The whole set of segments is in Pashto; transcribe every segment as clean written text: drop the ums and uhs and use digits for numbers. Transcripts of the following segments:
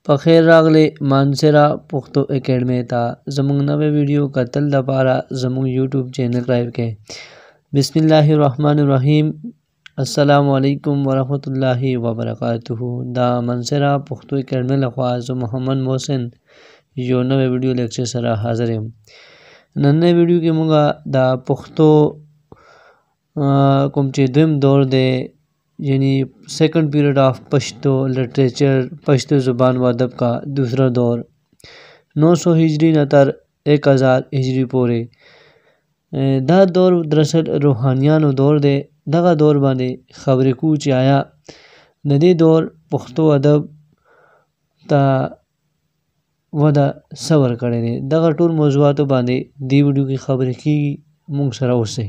پخیر راغلی مانسرا پښتو اکیډمي ته زموږ نوې ویډیو کتل لپاره زموږ یوټیوب چینل سبسکرایب کړئ. بسم الله الرحمن الرحیم. السلام علیکم ورحمت الله وبرکاتہ. دا مانسرا پښتو اکیډمي لخوا زه محمد محسن یو نوې ویډیو لیکچر سره حاضر یم. نننۍ ویډیو کې موږ د پښتو کوم چې دویم دور دی یعنی سیکنڈ پیریڈ آف پشتو لٹریچر پشتو زبان و ادب کا دوسرا دور 900 ہجری نہ تر 1000 ہجری پورې دا دور دراصل روحانیانو دور دی. دغه دور باندې خبرې کوو چې آیا د دې دور پښتو ادب ته وده څه ورکړی دی. دغه ټول موضوعاتو باندې دې ویډیو کې خبرې کېږي. موږ سره اوسئ.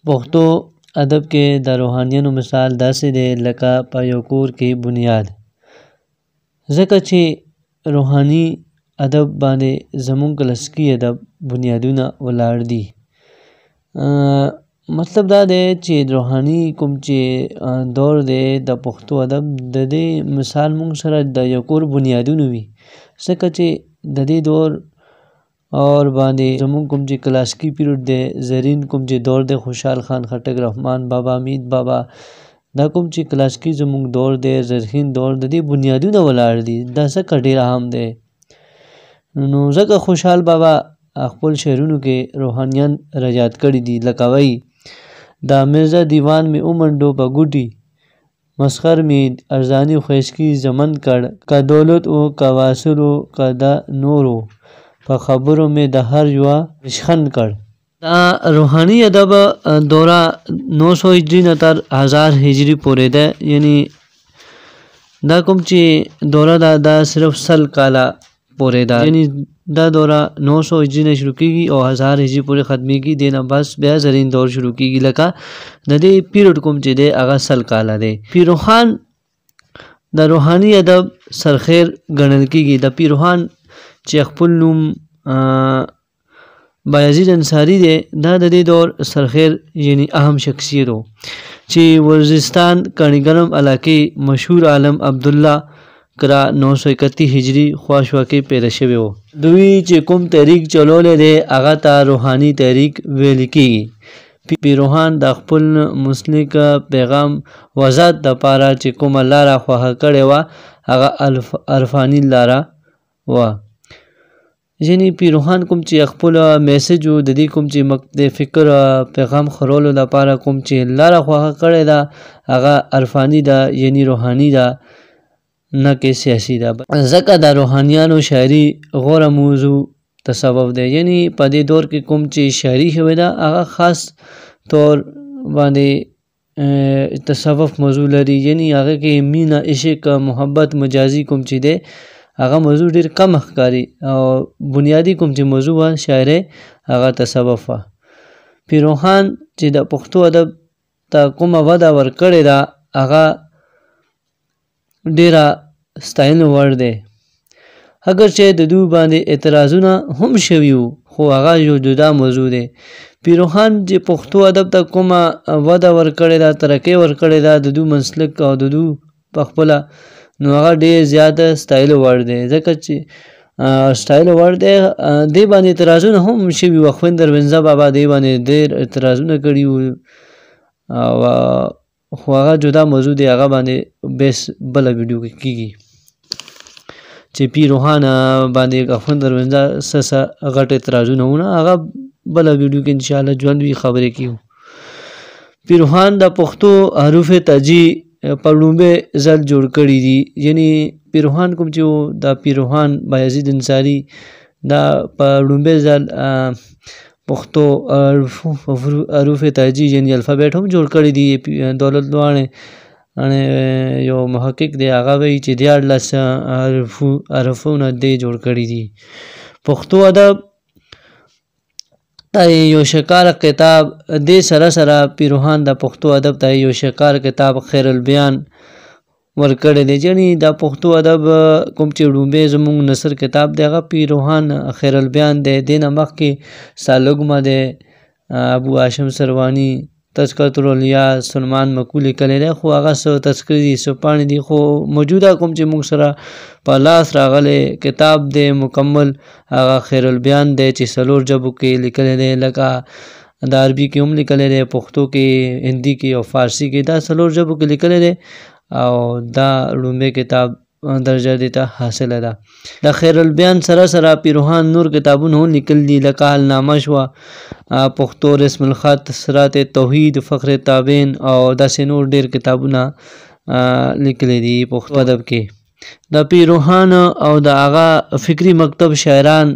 پښتو ادب کې د روحانیانو مثال داسې دی لکه په یو کور کې بنیاد، ځکه چې روحاني ادب باندې زموږ کلاسیکي ادب بنیادونه ولاړ دي. مطلب دا دی چې روحاني کوم چې دور دی د پښتو ادب د دې مثال موږ سره د یو کور بنیادونه وي، ځکه چې د دې دور اور باندې زموږ کوم چې کلاسیکي پیریډ دی، زرین کوم چې دور دی، خوشحال خان خټک، رحمان بابا، امید بابا، دا کوم چې کلاسیکي زموږ دور دی، زرین دور، د دې بنیادونه ولاړ دي. دا ځکه ډېر اهم دی. نو ځکه خوشحال بابا خپل شعرونو کې روحانیان راجات کړي دي. لکه وایي دا مرزا دیوان میں امنڈو په ګوټي مسخر میں ارزانی خویشکی زمن کړ کا دولت او کا واسلو کا دا نورو په خبرو میں د هر یوه رشخند کړ. دا روحاني ادب دوره 900 هجری نه تر 1000 هجری پورې ده. یعنی دا کوم چې دوره دا صرف 100 کاله پورې ده. یعنی دا دوره 900 هجری نه شروع کېږي او 1000 هجری پورې ختمېږي. دې نه بس بیا زرین دور شروع کېږي. لکه د دې پیریډ کوم چې دی هغه 100 کاله دی. پیروخان د روحاني ادب سرخیر ګڼل کېږي. د پیروخان چې خپل نوم بایزید انصاری دی، دا د دې دور سرخیر یعنی اهم شخصیت و چې وزیرستان کڼیګرم علاقې مشهور عالم عبدالله کرا 931 هجری خواشوا کې پیدا شوی و. دوی چې کوم تحریک چلولی دی هغه ته روحاني تحریک ویل کېږي. پیروخان د خپل مسلک پیغام وضاحت دپاره چې کومه لاره خوښه کړې وه هغه عرفاني لاره وه. یعنی پیروخان کوم چې خپل میسج و د دې کوم چې د فکر پیغام خورولو لپاره کوم چې لاره خوښه کړې ده هغه عرفاني ده، یعنی روحاني ده، نه کې سیاسي ده. ځکه د روحانیانو شاعري غوره موضوع تصوف دی. یعنی په دې دور کې کوم چې شاعري شوې ده هغه خاص طور باندې تصوف موضوع لري. یعنی هغه کې مینه، عشق، محبت، مجازي کوم چې دی هغه موضوع ډېر کم ښکاري او بنیادي کوم چې موضوع وه شاعرۍ هغه تصوف وه. پیروخان چې د پښتو ادب ته کومه وده ورکړې ده هغه ډېره ستاینو وړ دی. اگر چې د دوی باندې اعتراضونه هم شوي وو خو هغه یو جدا موضوع دی. پیروخان چې پښتو ادب ته کومه وده ورکړې ده، ترقۍ ورکړې ده د دوی مسلک او د دوی پخپله، نو هغه ډېر زیاته ستایلو وړ دی. ځکه چې ستایلو وړ دی دې باندې اعتراضونه هم شوي وو. خویندر بنزه بابا دې باندې ډېر اعتراضونه کړي وو خو هغه جدا موضوع دی. هغه باندې بیس بله ویډیو کې کېږي چې پیروخان باندې خویندر بنزه څه غټ اعتراضونه وونه، هغه بله ویډیو کې انشاءالله ژوند وي خبرې کېږو. پیروخان د پښتو حروف تهجې په لومړي ځل جوړ کړي دي. یعنی پیروخان کوم چې د پیروخان بایزید انصاری دا په لومړي ځل پښتو حروف تهجې یعنی الفابیټ هم جوړ کړي دي. دولت لواڼې یو محقق دی هغه وایي چې 14 حرفونه دې جوړ کړي دي. پښتو ادب ته یو شکار کتاب دې سره سره پیروخان د پښتو ادب ته یو شکار کتاب خیر البیان ورکړی دی. یعنی د پښتو ادب کوم چې لومړی زموږ نثر کتاب دی هغه پیروخان خیر البیان دی. دې نه مخکې سالګمه دی، ابو هاشم سرواني، تذکرة الاولیاء سلمان مکو لیکلی دی خو هغه څه تذکرې دي څه پاڼې دي خو موجوده کوم چې موږ سره په لاس راغلی کتاب دی مکمل هغه خیر البیان دی چې 4 ژبو کې لیکلی دی لکه د عربي کې هم لیکلی دی پښتو کې هندي کې او فارسي کې دا 4 ژبو کې لیکلی دی او دا لومړی کتاب درجه دیتا حاصله ده د خیر البیان سره سره پیروحان نور کتابونه هم لیکل دي لکه حلنامه شوه پښتو رسم الخط صراط توحید فخر تابعین او داسې نور ډېر کتابونه لیکلی دي پښتو ادب کې د پیروحان او د هغه فکري مکتب شاعران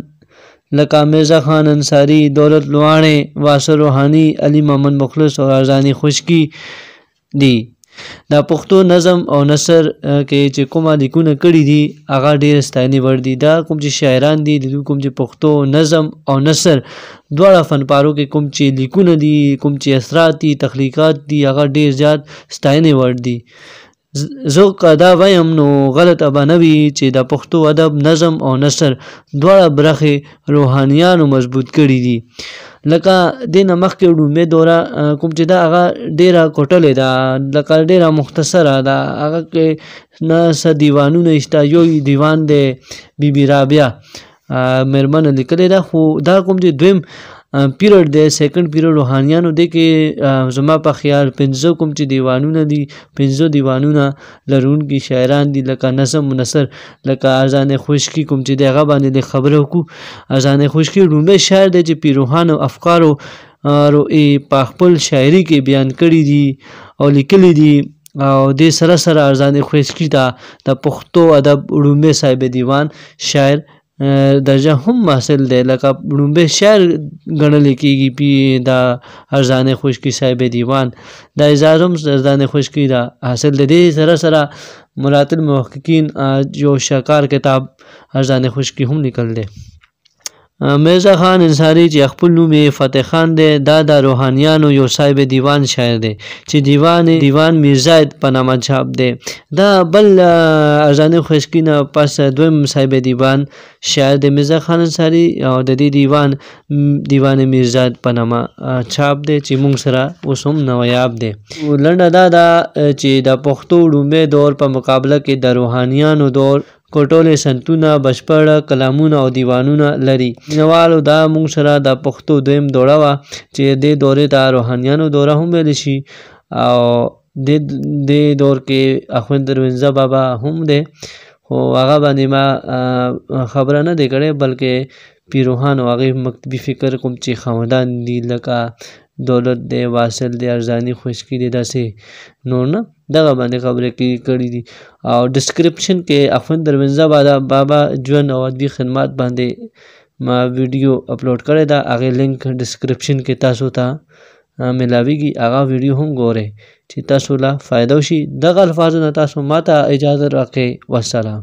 لکه میرزا خان انصاری دولت لواڼې واسر روحانی علي محمد مخلص او ارزانی خشکی دي د پښتو نظم او نثر کې چې کومه لیکونه کړي دي هغه ډېر ستاینې وړ دي دا کوم چې شاعران دي کوم چې پښتو نظم او نثر دواړه فنپارو کې کوم چې لیکونه دي کوم چې اثرات دي تخلیقات دي هغه ډېر زیات ستاینې وړ دي زه که دا وایم نو غلطه به نه وي چې د پښتو ادب نظم او نثر دواړه برخې روحانیانو مضبوط کړي دي لکه دې نه مخکې لومړۍ دوره کوم چې دا هغه ډېره کوټلې ده لکه ډېره مختصره ده هغه کې نه څه دیوانونه شته یو دیوان دی بیبي رابعه مېرمنه لیکلی ده خو دا کوم چې دویم پیریډ دی سیکنډ پیریډ روحانیانو دی کې زما په خیال 15 کوم چې دیوانونه دي 15 دیوانونه لرونکي شاعران دي لکه نظم و نثر لکه ارزان خشکی کوم چې دی هغه باندې خبره وکړو ارزان خشکی لومړی شاعر دی چې پیروحانو افکارو په خپل شاعري کې بیان کړي دي او لیکلي دي او دې سره سره ارزان خشکی ته د پښتو ادب لومړی صاحب دیوان شاعر درجه هم حاصل دی لکه لومړی شاعر ګڼلی کېږي د ارزان خشکی صاحب دیوان دا اعزاز هم ارزان خشکی دا حاصل دی دې سره سره مرات المحققین یو شاکار کتاب ارزان خشکی هم لیکل دی میرزا خان انصاری چې خپل نوم یې فتح خان دی دا د روحانیانو یو صاحب دیوان شاعر دی چې دیوان میرزاید په نامه چاپ دی دا بل ارزان خشکی نه پس دویم صاحب دیوان شاعر دی میرزا خان انصاری او د دې دیوان میرزاید په نامه چاپ دی چې موږ سره اوس هم نویاب دی لنډه دا ده چې د پښتو لومړی دور په مقابله کې د روحانیانو دور کوټولې سنتونه بشپړ کلامونه او دیوانونه لري مینوالو دا موږ سره د پښتو دویم دوره وه چې دې دورې ته روحانیانو دوره هم ویلی شي او دې دور کې اخوند دروېنځه بابا هم دی خو هغه باندې ما خبره نه دی کړې بلکې پیروحان او هغې مکتبي فکر کوم چې خاوندان دي لکه دولت دی واصل دی ارزانی خشکی دی داسې نور نه دغه باندې خبرې کړي دي او ډسکرپشن کې اخوند دروېنځه بابا ژوند او ادبي خدمات باندې ما ویډیو اپلوډ کړی ده هغې لینک ډسکرپشن کې تاسو ته ملاویږي هغه ویډیو هم ګورئ چې تاسو له فایده وشي دغه الفاظو نه تاسو ماته اجازه راکړئ والسلام